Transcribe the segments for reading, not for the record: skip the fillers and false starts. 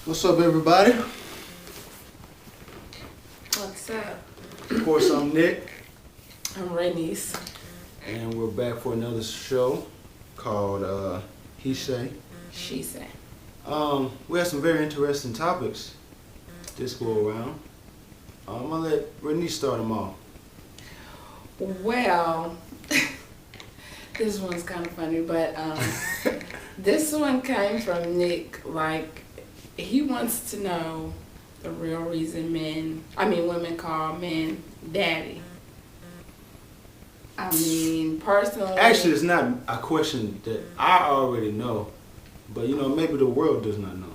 What's up, everybody? What's up? Of course, I'm Nick, I'm Ranise. and we're back for another show called He Say. She say. We have some very interesting topics this go around. I'm gonna let Ranise start them off. Well, this one's kind of funny, but this one came from Nick. Like, he wants to know the real reason women call men daddy. I mean, personally. Actually, it's not a question that I already know, but maybe the world does not know.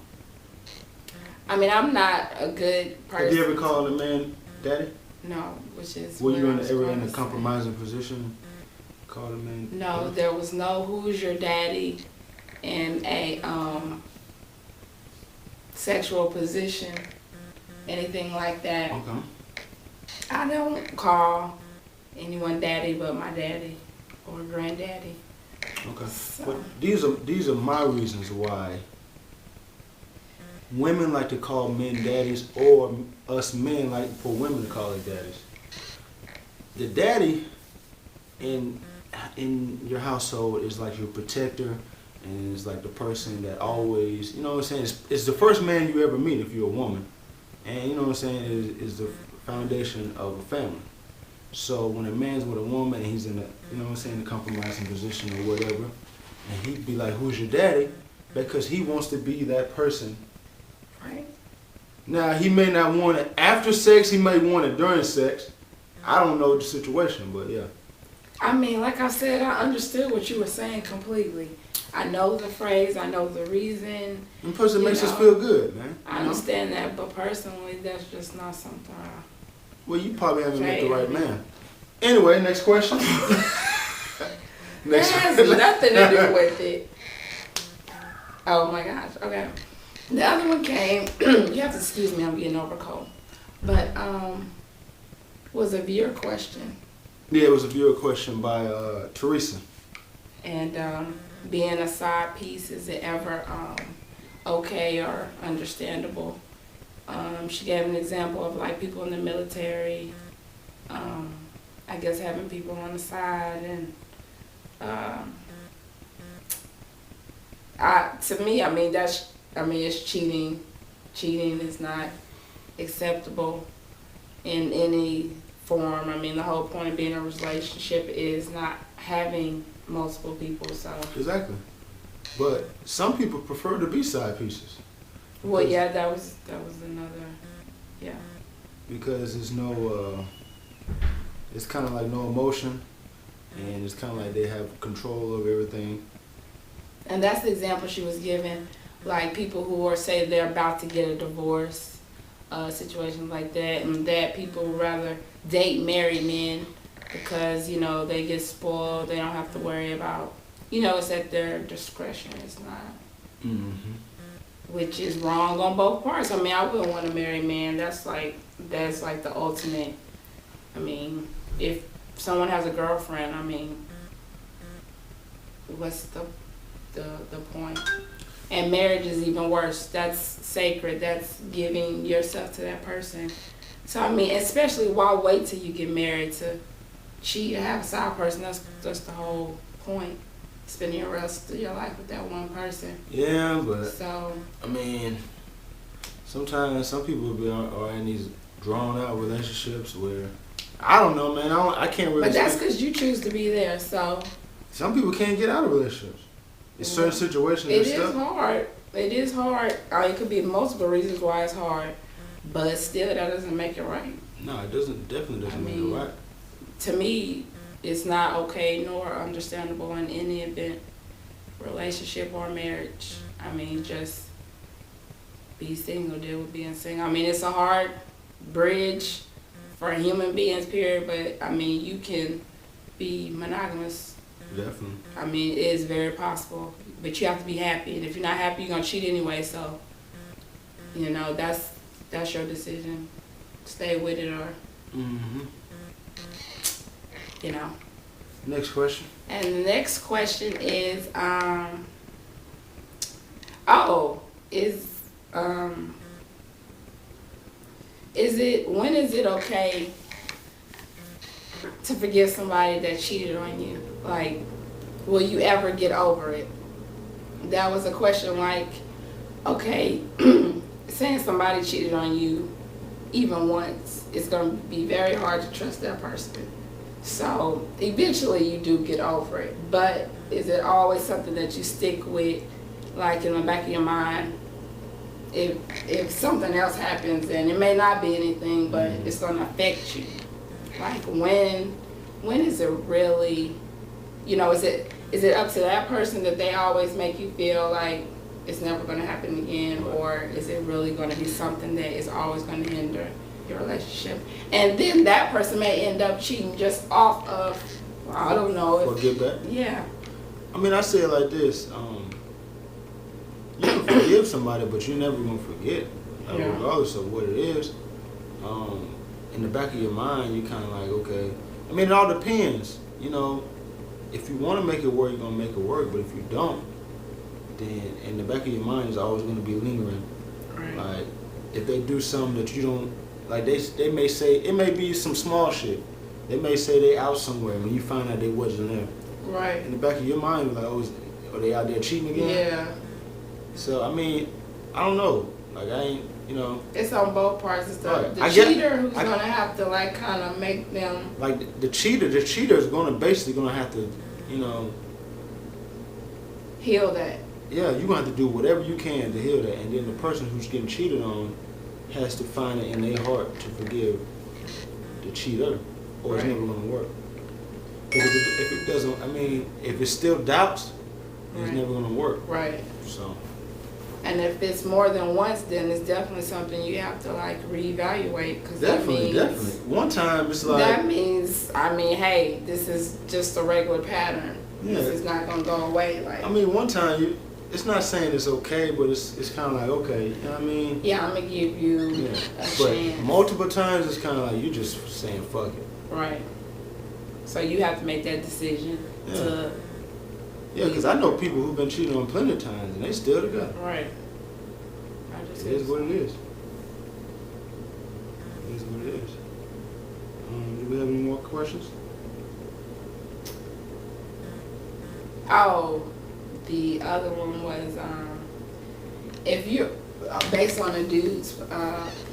I mean, I'm not a good person. Have you ever called a man daddy? No, which is. Were you ever in going a to say. compromising position? Called a man No, daddy? there was no who's your daddy in a sexual position, anything like that. Okay. I don't call anyone daddy but my daddy or granddaddy. Okay. So, But these are my reasons why women like to call men daddies, or us men like for women to call it daddies. The daddy in your household is like your protector, and is like the person that always, you know what I'm saying, it's the first man you ever meet if you're a woman, and you know what I'm saying, is the foundation of a family. So when a man's with a woman and he's in a, you know what I'm saying, a compromising position or whatever, and he'd be like, who's your daddy? Because he wants to be that person. right? Now, he may not want it after sex, he may want it during sex. I don't know the situation, but yeah. I mean, like I said, I understood what you were saying completely. I know the phrase, I know the reason. And plus it You makes us know, feel good, man. I understand that, but personally, that's just not something Well, you probably haven't met the Okay. right man. Anyway, next question. that Next has nothing to do with it. Oh my gosh, okay. The other one came, you have to excuse me, I'm getting over a cold. But, was a viewer question. Yeah, it was a viewer question by Teresa. And being a side piece, is it ever okay or understandable? She gave an example of like people in the military, I guess having people on the side, and to me, it's cheating. Cheating is not acceptable in any form. I mean, the whole point of being in a relationship is not having multiple people. So, Exactly. But some people prefer to be side pieces. well, yeah, that was another, yeah. Because there's no, it's kind of like no emotion, and it's kind of like they have control of everything. And that's the example she was giving, like people who are say they're about to get a divorce, situations like that, and that people would rather date married men because they get spoiled. They don't have to worry about, it's at their discretion. It's not, which is wrong on both parts. I mean, I wouldn't want to marry a man. That's like the ultimate. I mean, if someone has a girlfriend, I mean, what's the point? And marriage is even worse. That's sacred. That's giving yourself to that person. So I mean, especially why wait till you get married to cheat or have a side person? That's the whole point. Spending the rest of your life with that one person. Yeah, but So I mean, sometimes some people are in these drawn out relationships where I don't know, man. I can't really. but that's speak. because you choose to be there. So Some people can't get out of relationships. It's certain situations. it and is stuff. hard. It is hard. It could be multiple reasons why it's hard, but still, that doesn't make it right. No, it doesn't. Definitely doesn't make it right. To me, it's not okay nor understandable in any event, relationship or marriage. I mean, just be single, deal with being single. I mean, it's a hard bridge for human beings, period, but I mean, you can be monogamous. Definitely. I mean, it is very possible, but you have to be happy, and if you're not happy, you're gonna cheat anyway, so, that's your decision. Stay with it or, Next question. And the next question is, is When is it okay to forgive somebody that cheated on you? Like, will you ever get over it? That was a question. Like, okay, saying somebody cheated on you even once, it's going to be very hard to trust that person. So eventually you do get over it. But is it always something that you stick with, like in the back of your mind? If something else happens, and it may not be anything, but it's going to affect you. Like, when is it really, is it up to that person that they always make you feel like it's never going to happen again, or is it really going to be something that is always going to hinder your relationship? And then that person may end up cheating just off of, I don't know. Forget that? Yeah. I mean, I say it like this. You can forgive somebody, but you're never going to forget, regardless of what it is. In the back of your mind, you're kind of like, okay. I mean, it all depends. If you want to make it work, you're going to make it work. But if you don't, then in the back of your mind is always going to be lingering. Right. Like, if they do something that you don't, like they may say, it may be some small shit. They may say they out somewhere when you find out they wasn't there. Right. In the back of your mind, you're like, are they out there cheating again? Yeah. So, I mean, I don't know. Like, I ain't, It's on both parts. It's the Right. cheater who's going to have to, like, kind of make them. Like, the cheater is basically going to have to, heal that. Yeah, you're going to have to do whatever you can to heal that. And then the person who's getting cheated on has to find it in their heart to forgive the cheater, or it's never going to work. If it doesn't, I mean, if it's still doubts, it's never going to work. Right. So. And if it's more than once, then it's definitely something you have to, like, reevaluate. Cause Definitely. One time, it's like. That means, hey, this is just a regular pattern. Yeah. This is not going to go away. Like. I mean, one time, it's not saying it's okay, but it's kind of like, okay, you know what I mean? Yeah, I'm going to give you a chance. But multiple times, it's kind of like you just saying fuck it. Right. So you have to make that decision to... Yeah, because I know people who've been cheating on plenty of times, and they still together. Right. It is what it is. It is what it is. Do we have any more questions? Oh, the other one was, if you're, based on a dude's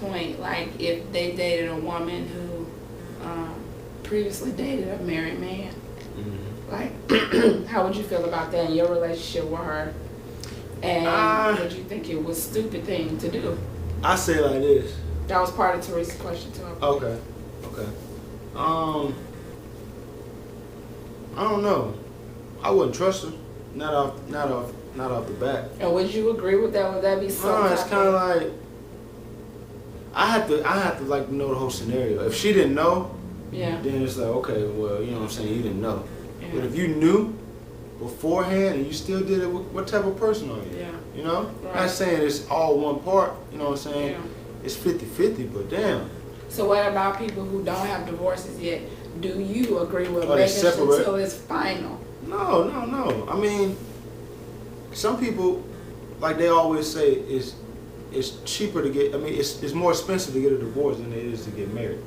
point, like if they dated a woman who previously dated a married man, like, how would you feel about that in your relationship with her? And would you think it was a stupid thing to do? I say it like this. That was part of Teresa's question too. Okay. I don't know. I wouldn't trust her. Not off the bat. And would you agree with that? Would that be something? No, it's kind of like I have to like know the whole scenario. If she didn't know, then it's like, okay, well, you know what I'm saying, you didn't know. Yeah. But if you knew beforehand and you still did it, what type of person are you? Yeah. You know? Right. Not saying it's all one part, you know what I'm saying? Yeah. It's 50-50, but damn. So what about people who don't have divorces yet? Do you agree with waiting until it's final? No. I mean, some people, like they always say, it's cheaper to get, it's more expensive to get a divorce than it is to get married.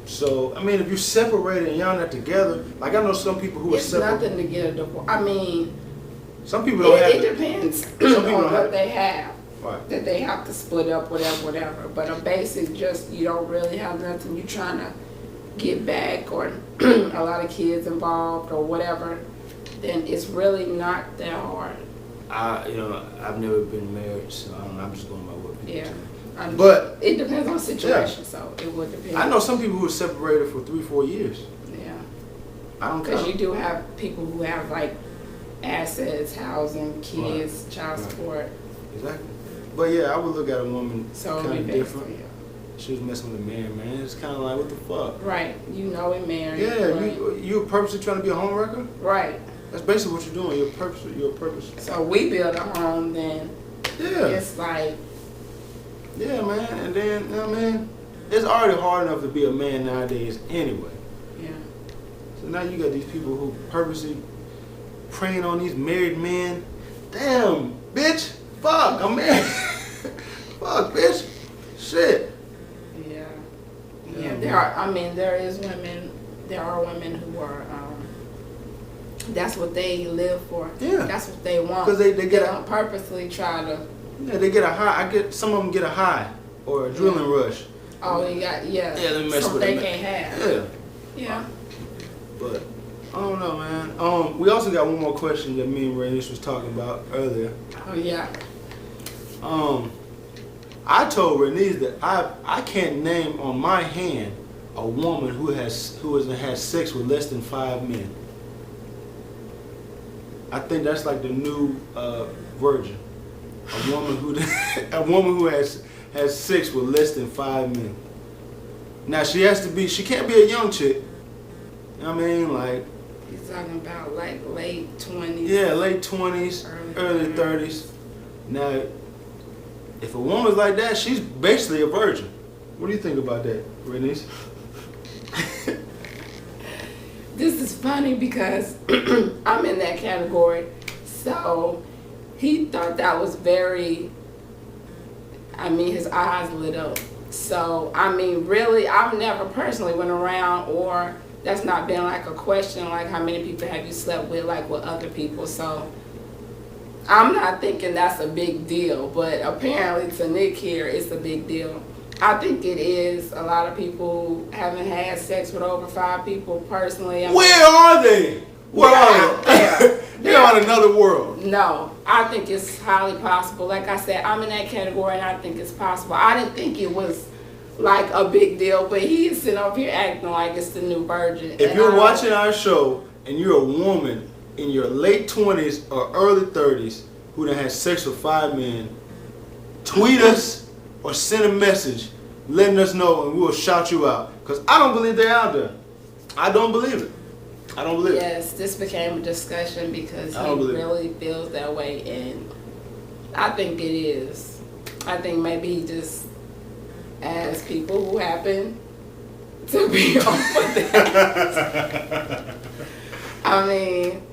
So, I mean, if you're separated and y'all not together, like I know some people who are separated. It's nothing to get a divorce. I mean, some people don't have it depends on what they have. Right. That they have to split up, whatever. But a basic, just you don't really have nothing. You're trying to get back, or a lot of kids involved, or whatever. Then it's really not that hard. I've never been married, so I don't know. I'm just going by what people tell me. But it depends on the situation, so it would depend. I know some people who are separated for 3-4 years. Yeah. I don't care. Because you do have people who have like assets, housing, kids, child support. Exactly. But yeah, I would look at a woman kind of different. Yeah. She was messing with a man. It's kind of like, what the fuck? Right. You know it, married. Yeah, right. You're purposely trying to be a homewrecker? Right. That's basically what you're doing. You're purpose. So we build a home, then it's like... Yeah, man. And then, you know what I mean? It's already hard enough to be a man nowadays anyway. Yeah. So now you got these people who purposely preying on these married men. Damn, bitch. Fuck, I'm married. Fuck, bitch. Shit. Yeah. Yeah, Yeah, there are. I mean, there are women who are. That's what they live for. Yeah. That's what they want. Because they get don't purposely try to. Yeah, they get a high. Some of them get a high or a adrenaline rush. Oh, you got Yeah, let me mess something with they them. can't have. Yeah. Yeah. But I don't know, man. We also got one more question that me and Ranise was talking about earlier. Oh yeah. I told Ranise that I can't name on my hand a woman who has had sex with less than 5 men. I think that's like the new virgin. A woman who has sex with less than 5 men. Now she can't be a young chick. You know what I mean? Like, He's talking about like late 20s. yeah, late 20s, early 30s. Now, if a woman's like that, she's basically a virgin. What do you think about that, Ranise? This is funny because I'm in that category. So he thought that was very, I mean, his eyes lit up. So, I mean, really, I've never personally went around, or that's not been like a question, like how many people have you slept with, like with other people. So I'm not thinking that's a big deal, but apparently to Nick here, it's a big deal. I think it is. A lot of people haven't had sex with over 5 people personally. Where are they? Where are they? They're on another world. No, I think it's highly possible. Like I said, I'm in that category and I think it's possible. I didn't think it was like a big deal, but he's sitting up here acting like it's the new virgin. If you're watching our show and you're a woman in your late 20s or early 30s who done had sex with 5 men, tweet us or send a message letting us know and we'll shout you out. Because I don't believe they're out there. I don't believe it. I don't believe it. Yes, this became a discussion because I he don't believe it. really feels that way, and I think it is. I think maybe he just asked people who happen to be on with that. I mean,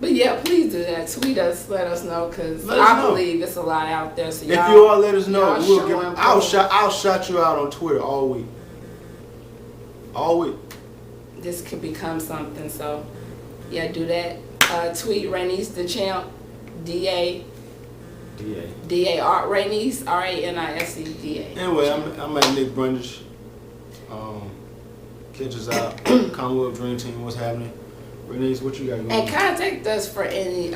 but yeah, please do that. Tweet us, let us know, because I believe it's a lot out there. So if you all let us know, I'll shout you out on Twitter all week. All week. This could become something, so yeah, do that. Tweet Ranise the Champ, D-A Ranise, R-A-N-I-S-E-D-A. Anyway, I'm at Nick Brundage. Catch us out. Commonwealth Dream Team, what's happening? Ranise, what you got going on? And contact us for any,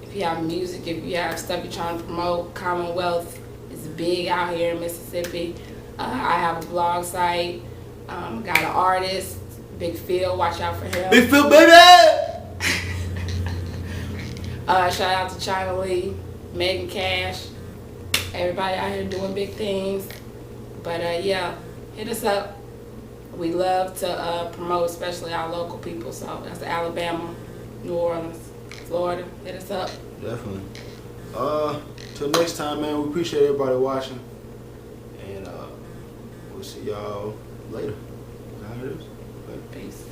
if you have music, if you have stuff you're trying to promote. Commonwealth is big out here in Mississippi. I have a blog site. Got an artist, Big Phil, watch out for him. Big Phil, baby! Shout out to China Lee, Megan Cash, everybody out here doing big things. But yeah, hit us up. We love to promote, especially our local people. So that's Alabama, New Orleans, Florida. Hit us up. Definitely. Till next time, man. We appreciate everybody watching. And we'll see y'all later. How it is. Peace.